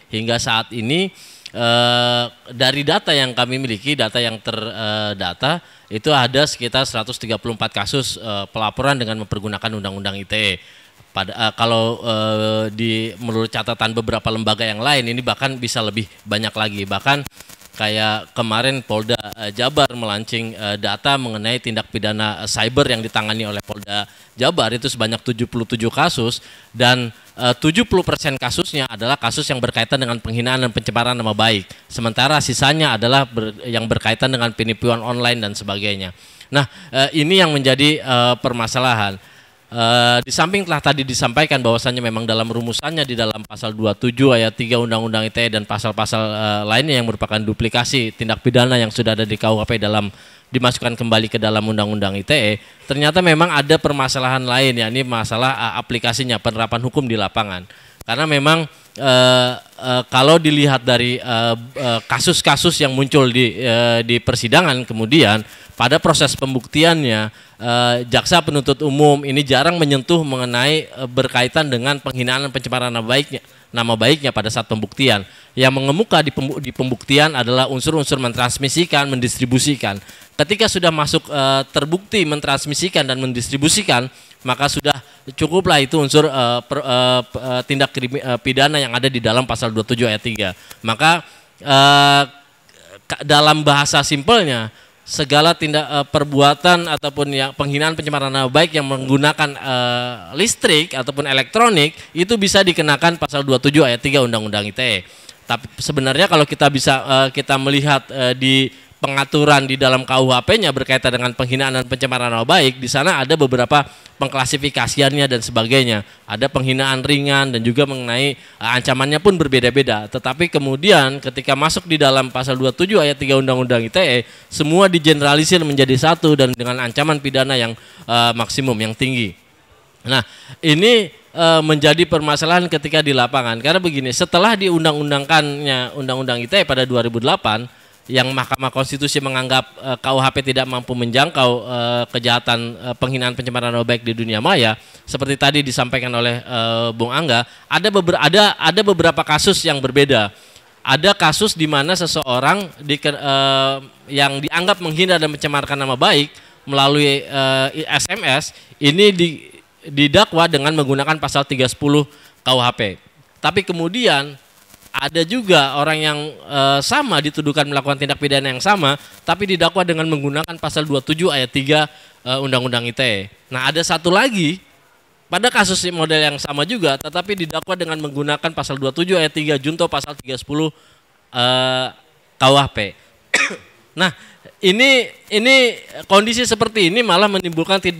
hingga saat ini dari data yang kami miliki, data yang terdata itu ada sekitar 134 kasus pelaporan dengan mempergunakan Undang-Undang ITE. Kalau menurut catatan beberapa lembaga yang lain ini bahkan bisa lebih banyak lagi, bahkan kayak kemarin Polda Jabar melaunching data mengenai tindak pidana cyber yang ditangani oleh Polda Jabar itu sebanyak 77 kasus dan 70% kasusnya adalah kasus yang berkaitan dengan penghinaan dan pencemaran nama baik. Sementara sisanya adalah yang berkaitan dengan penipuan online dan sebagainya. Nah, ini yang menjadi permasalahan. Di samping telah tadi disampaikan bahwasannya memang dalam rumusannya di dalam pasal 27 ayat 3 Undang-Undang ITE dan pasal-pasal lainnya yang merupakan duplikasi tindak pidana yang sudah ada di KUHP dalam dimasukkan kembali ke dalam Undang-Undang ITE, ternyata memang ada permasalahan lain, ya ini masalah aplikasinya, penerapan hukum di lapangan. Karena memang kalau dilihat dari kasus-kasus yang muncul di persidangan, kemudian pada proses pembuktiannya jaksa penuntut umum ini jarang menyentuh mengenai berkaitan dengan penghinaan dan pencemaran nama baiknya pada saat pembuktian. Yang mengemuka di pembuktian adalah unsur-unsur mentransmisikan, mendistribusikan. Ketika sudah masuk terbukti mentransmisikan dan mendistribusikan, maka sudah cukuplah itu unsur tindak pidana yang ada di dalam pasal 27 ayat 3. Maka dalam bahasa simpelnya, segala tindak perbuatan ataupun yang penghinaan pencemaran nama baik yang menggunakan listrik ataupun elektronik itu bisa dikenakan pasal 27 ayat 3 Undang-Undang ITE. Tapi sebenarnya kalau kita bisa kita melihat di pengaturan di dalam KUHP-nya berkaitan dengan penghinaan dan pencemaran nama baik, di sana ada beberapa pengklasifikasiannya dan sebagainya. Ada penghinaan ringan dan juga mengenai ancamannya pun berbeda-beda. Tetapi kemudian ketika masuk di dalam pasal 27 ayat 3 Undang-Undang ITE, semua digeneralisir menjadi satu dan dengan ancaman pidana yang maksimum, yang tinggi. Nah, ini menjadi permasalahan ketika di lapangan. Karena begini, setelah diundang-undangkannya Undang-Undang ITE pada 2008, yang Mahkamah Konstitusi menganggap KUHP tidak mampu menjangkau kejahatan penghinaan pencemaran nama baik di dunia maya, seperti tadi disampaikan oleh Bung Angga, ada beberapa kasus yang berbeda. Ada kasus di mana seseorang yang dianggap menghina dan mencemarkan nama baik melalui SMS ini didakwa dengan menggunakan pasal 310 KUHP. Tapi kemudian ada juga orang yang sama dituduhkan melakukan tindak pidana yang sama, tapi didakwa dengan menggunakan pasal 27 ayat 3 Undang-Undang ITE. Nah, ada satu lagi pada kasus model yang sama juga, tetapi didakwa dengan menggunakan pasal 27 ayat 3 junto pasal 310 KUHP. Nah, ini kondisi seperti ini malah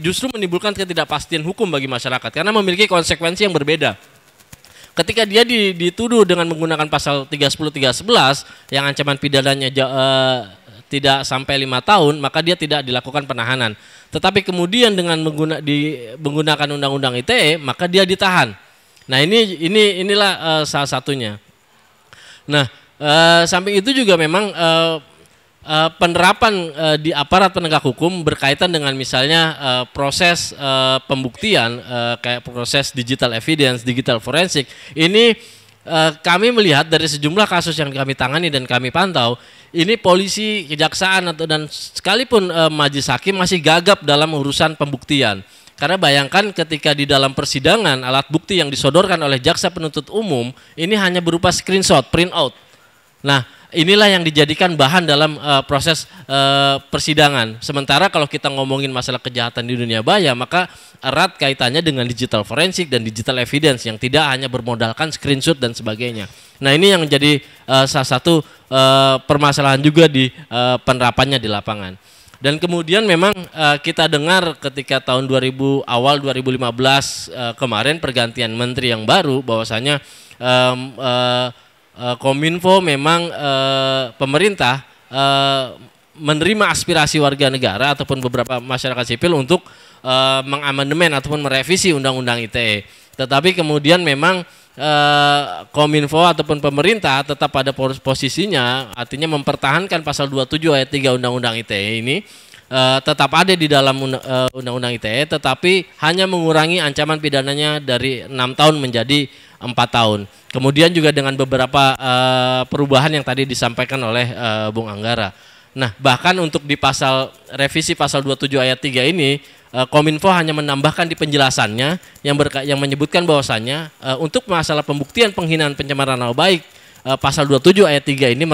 justru menimbulkan ketidakpastian hukum bagi masyarakat karena memiliki konsekuensi yang berbeda. Ketika dia dituduh dengan menggunakan pasal 310 311 yang ancaman pidananya tidak sampai 5 tahun, maka dia tidak dilakukan penahanan. Tetapi kemudian dengan menggunakan Undang-Undang ITE, maka dia ditahan. Nah, inilah salah satunya. Nah, samping itu juga memang penerapan di aparat penegak hukum berkaitan dengan misalnya proses pembuktian kayak proses digital evidence, digital forensik. Ini kami melihat dari sejumlah kasus yang kami tangani dan kami pantau, ini polisi, kejaksaan dan sekalipun majelis hakim masih gagap dalam urusan pembuktian. Karena bayangkan ketika di dalam persidangan alat bukti yang disodorkan oleh jaksa penuntut umum ini hanya berupa screenshot, print out. Nah, inilah yang dijadikan bahan dalam proses persidangan. Sementara kalau kita ngomongin masalah kejahatan di dunia maya, maka erat kaitannya dengan digital forensik dan digital evidence yang tidak hanya bermodalkan screenshot dan sebagainya. Nah, ini yang menjadi salah satu permasalahan juga di penerapannya di lapangan. Dan kemudian memang kita dengar ketika tahun awal 2015 kemarin pergantian menteri yang baru bahwasanya Kominfo memang pemerintah menerima aspirasi warga negara ataupun beberapa masyarakat sipil untuk mengamandemen ataupun merevisi Undang-Undang ITE. Tetapi kemudian memang Kominfo ataupun pemerintah tetap pada posisinya, artinya mempertahankan pasal 27 ayat 3 Undang-Undang ITE ini tetap ada di dalam Undang-Undang ITE, tetapi hanya mengurangi ancaman pidananya dari 6 tahun menjadi 4 tahun. Kemudian juga dengan beberapa perubahan yang tadi disampaikan oleh Bung Anggara. Nah, bahkan untuk di revisi pasal 27 ayat 3 ini, Kominfo hanya menambahkan di penjelasannya yang menyebutkan bahwasannya untuk masalah pembuktian penghinaan pencemaran nama baik, pasal 27 ayat 3 ini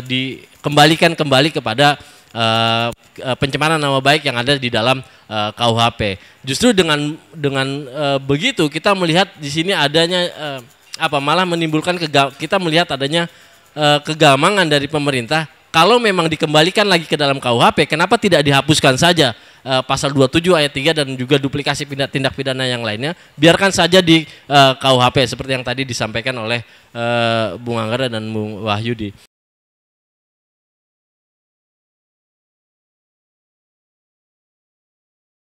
dikembalikan kembali kepada pencemaran nama baik yang ada di dalam KUHP. Justru dengan begitu kita melihat di sini adanya malah menimbulkan kita melihat adanya kegamangan dari pemerintah. Kalau memang dikembalikan lagi ke dalam KUHP, kenapa tidak dihapuskan saja pasal 27 ayat 3 dan juga duplikasi tindak pidana yang lainnya, biarkan saja di KUHP seperti yang tadi disampaikan oleh Bung Anggara dan Bung Wahyudi.